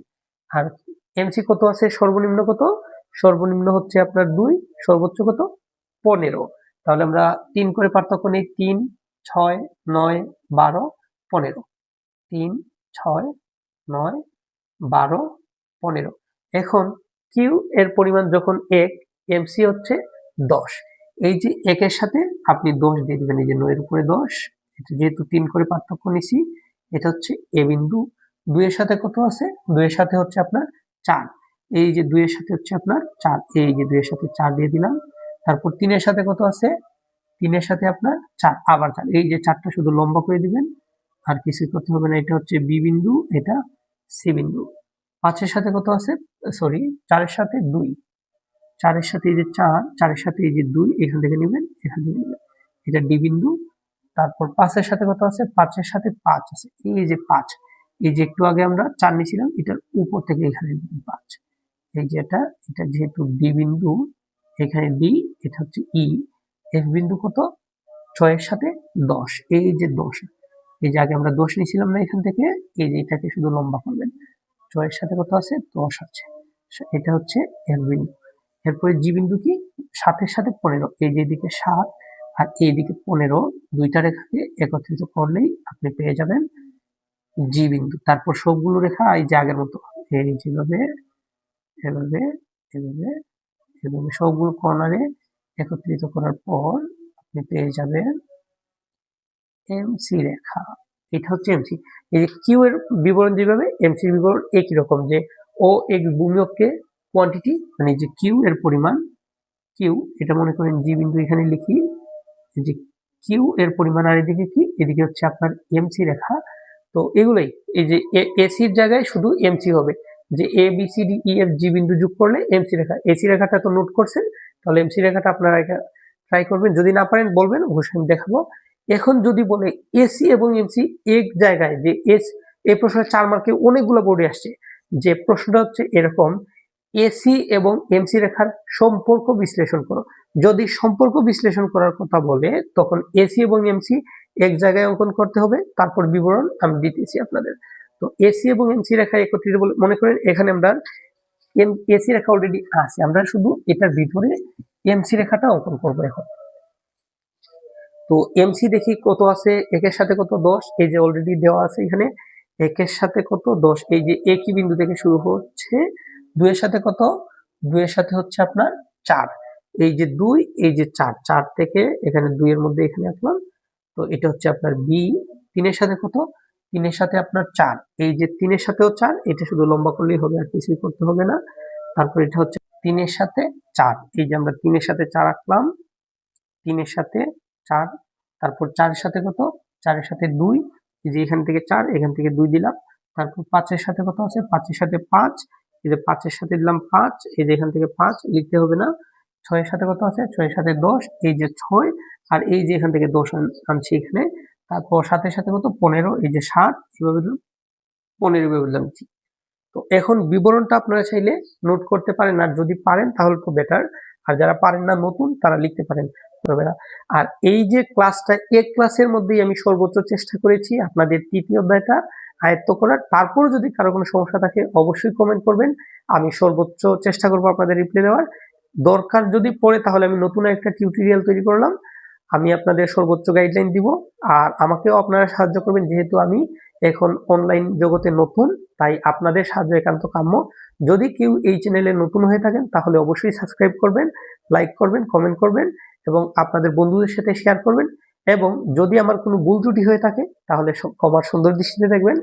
আর এমসি কত আছে সর্বনিম্ন কত সর্বনিম্ন হচ্ছে আপনার 2 সর্বোচ্চ কত 15 তাহলে আমরা 3 করে পার্থক্য নেই 3 6 9 12 15 3 6 9 12 15 এখন কিউ এর পরিমাণ যখন 1 এমসি হচ্ছে 10 এই যে 1 এর সাথে আপনি 10 দিয়ে দিবেন এই যে 9 এর উপরে 10 এটা যেহেতু 3 করে পার্থক্য নিছি এটা হচ্ছে এ বিন্দু 2 এর সাথে কত আছে 2 এর সাথে হচ্ছে আপনার 4 এই যে 2 এর সাথে হচ্ছে আপনার 4 এই যে 2 এর সাথে 4 দিয়ে দিলাম তারপর 3 এর সাথে কত আছে 3 এর সাথে আপনার 4 আবার 4 এই যে 4টা শুধু লম্বা করে দিবেন আর কিছু করতে হবে না এটা হচ্ছে বি বিন্দু এটা সি বিন্দু 5 এর সাথে কত আছে সরি 4 এর সাথে 2 4 এর সাথে এই যে 4 4 এর সাথে এই যে 2 এখান থেকে নেবেন এখান থেকে নেবেন এটা ডি বিন্দু তারপর 5 এর সাথে কত আছে 5 এর সাথে 5 আছে এই যে 5 এই যে একটু আগে আমরা 4 নিয়েছিলাম এটার উপর থেকে এখানে 5 এই যে এটা যেহেতু ডি বিন্দু এখানে ডি এটা হচ্ছে ই এফ বিন্দু কত 6 এর সাথে 10 এই যে 10 এই যে আগে আমরা 10 নিয়েছিলাম না এখান থেকে এই যে এটাকে শুধু লম্বা করবেন 6 এর সাথে কত আছে 10 আছে এটা হচ্ছে এফ বিন্দু এরপরে জি বিন্দু কি 7 এর সাথে 15 এই যে এদিকে 7 আর এইদিকে 15 দুইটা রেখাকে একত্রিত করলেই আপনি পেয়ে যাবেন জি বিন্দু তারপর সবগুলো রেখা এই যে আগের মতো এই যেভাবে এভাবে এভাবে এভাবে সবগুলো কর্নারে একত্রিত করার পর আপনি পেয়ে যাবেন এমসি রেখা এটা হচ্ছে এমসি এই যে কিউ এর বিবরণ যেভাবে এমসি বিবরণ একই রকম যে ও এক্স ভূমিয়ককে কোয়ান্টিটি মানে যে কিউ এর পরিমাণ কিউ এটা মনে করেন জি বিন্দু এখানে লিখি যে কিউ এর পরিমাণ আর এদিকে কি এদিকে হচ্ছে আপনার এমসি রেখা তো এগুলোই এই যে এসির জায়গায় শুধু এমসি হবে যে A B C D E F G বিন্দু যোগ করলে এমসি রেখা এসি রেখাটা তো নোট করছেন তাহলে এমসি রেখাটা আপনারা ট্রাই করবেন যদি না পারেন বলবেন অবশ্যই আমি দেখাবো এখন যদি বলে এসি এবং এমসি এক জায়গায় যে এই প্রশ্নের 4 মার্কে অনেকগুলো বোর্ডে আসছে যে প্রশ্নটা হচ্ছে এরকম এসি এবং এমসি রেখার সম্পর্ক বিশ্লেষণ করো যদি সম্পর্ক বিশ্লেষণ করার কথা বলে তখন এসি এবং এমসি এক জায়গায় অঙ্কন করতে হবে তারপর বিবরণ আমি দিতেছি আপনাদের তো এসি এবং এমসি রেখা একত্রিত বলে মনে করেন এখানে আমরা এসি রেখা অলরেডি আছে আমরা শুধু এটার ভিতরে এমসি রেখাটা অঙ্কন করবো এখন তো এমসি দেখি কত আছে একের সাথে কত 10 এই যে অলরেডি দেওয়া আছে এখানে একের সাথে কত 10 এই যে একই বিন্দু থেকে শুরু হচ্ছে 2 এর সাথে কত 2 এর সাথে হচ্ছে আপনার 4 এই যে 2 এই যে 4 4 থেকে এখানে 2 এর মধ্যে এখানে আসলাম তো এটা হচ্ছে আপনার বি 3 এর সাথে কত 3 এর সাথে আপনার 4 এই যে 3 এর সাথেও 4 এটা শুধু লম্বা করলেই হবে আর কিছুই করতে হবে না তারপর এটা হচ্ছে 3 এর সাথে 4 এই যে আমরা 3 এর সাথে 4 রাখলাম 3 এর সাথে 4 তারপর 4 এর সাথে কত 4 এর সাথে 2 এই যে এখান থেকে 4 এখান থেকে 2 দিলাম তারপর 5 এর সাথে কত আছে 5 এর সাথে 5 এই যে 5 এর সাথে দিলাম 5 এই যে এখান থেকে 5 লিখতে হবে না 6 এর সাথে কত আছে 6 এর সাথে 10 এই যে 6 আর এই যে এখান থেকে 10 আনছি এখানে তারপর 7 এর সাথে কত 15 এই যে 7 এভাবে দিলাম 15 এভাবে দিলাম তো এখন বিবরণটা আপনারা চাইলে নোট করতে পারেন আর যদি পারেন তাহলে তো বেটার আর যারা পারেন না নতুন তারা লিখতে পারেন আর এই যে ক্লাসটা এক ক্লাসের মধ্যেই আমি সর্বোচ্চ চেষ্টা করেছি আপনাদের তৃতীয় অধ্যায়টা আয়ত্ত করার তারপর যদি কারো কোনো সমস্যা থাকে অবশ্যই কমেন্ট করবেন আমি সর্বোচ্চ চেষ্টা করব আপনাদের রিপ্লাই দেওয়ার দরকার যদি পড়ে তাহলে আমি নতুন একটা টিউটোরিয়াল তৈরি করলাম আমি আপনাদের সর্বোচ্চ গাইডলাইন দিব আর আমাকেও আপনারা সাহায্য করবেন যেহেতু আমি এখন অনলাইন জগতে নতুন তাই আপনাদের সাহায্য একান্ত কাম্য যদি কেউ এই চ্যানেলে নতুন হয়ে থাকেন তাহলে অবশ্যই সাবস্ক্রাইব করবেন লাইক করবেন কমেন্ট করবেন এবং আপনাদের বন্ধুদের সাথে শেয়ার করবেন এবং যদি আমার কোনো ভুল ত্রুটি হয়ে থাকে তাহলে ক্ষমার সুন্দর দৃষ্টিতে দেখবেন